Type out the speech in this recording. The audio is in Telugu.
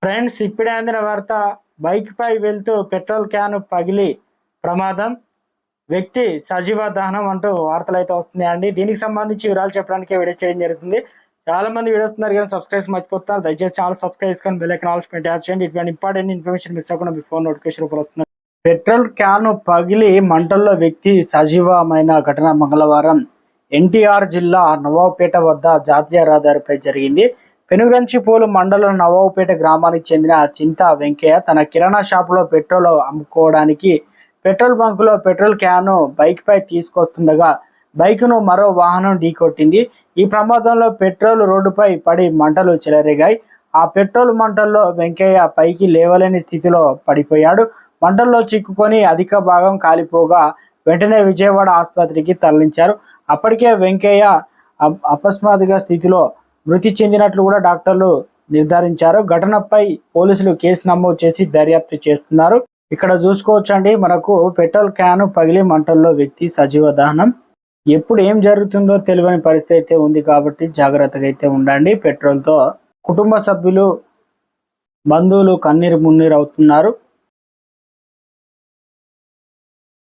ఫ్రెండ్స్, ఇప్పుడే అందిన వార్త. బైక్ పై వెళ్తూ పెట్రోల్ క్యాన్ పగిలి ప్రమాదం, వ్యక్తి సజీవ దహనం అంటూ వార్తలు అయితే వస్తున్నాయండి. దీనికి సంబంధించి వివరాలు చెప్పడానికి వీడియో చేయడం జరుగుతుంది. చాలా మంది వీడియోస్ ఉన్నారు కానీ సబ్స్క్రైబ్ మర్చిపోతున్నారు. దయచేసి ఛానల్ సబ్స్క్రైబ్ చేసుకొని బెల్ ఐకాన్ ఆల్ ట్యాప్ చేయండి. ఇటువంటి ఇంపార్టెంట్ ఇన్ఫర్మేషన్ మిస్ అవ్వకుండా మీ ఫోన్ నోటిఫికేషన్ రూపంలో వస్తుంది. పెట్రోల్ క్యాన్ పగిలి మంటల్లో వ్యక్తి సజీవమైన ఘటన మంగళవారం ఎన్టీఆర్ జిల్లా నవాబుపేట వద్ద జాతీయ రహదారిపై జరిగింది. పెనుగంచిప్రోలు మండలం నవాబుపేట గ్రామానికి చెందిన చింతా వెంకయ్య తన కిరాణా షాపులో పెట్రోల్ అమ్ముకోవడానికి పెట్రోల్ బంకులో పెట్రోల్ క్యాను బైక్ పై తీసుకొస్తుండగా బైక్ను మరో వాహనం ఢీకొట్టింది. ఈ ప్రమాదంలో పెట్రోల్ రోడ్డుపై పడి మంటలు చెలరేగాయి. ఆ పెట్రోల్ మంటల్లో వెంకయ్య పైకి లేవలేని స్థితిలో పడిపోయాడు. మంటల్లో చిక్కుకొని అధిక భాగం కాలిపోగా వెంటనే విజయవాడ ఆసుపత్రికి తరలించారు. అప్పటికే వెంకయ్య అపస్మారక స్థితిలో మృతి చెందినట్లు కూడా డాక్టర్లు నిర్ధారించారు. ఘటనపై పోలీసులు కేసు నమోదు చేసి దర్యాప్తు చేస్తున్నారు. ఇక్కడ చూసుకోవచ్చండి, మనకు పెట్రోల్ క్యాను పగిలి మంటల్లో వ్యక్తి సజీవ దహనం. ఎప్పుడు ఏం జరుగుతుందో తెలియని పరిస్థితి అయితే ఉంది కాబట్టి జాగ్రత్తగా అయితే ఉండండి. పెట్రోల్తో కుటుంబ సభ్యులు, బంధువులు కన్నీరు మున్నీరు అవుతున్నారు.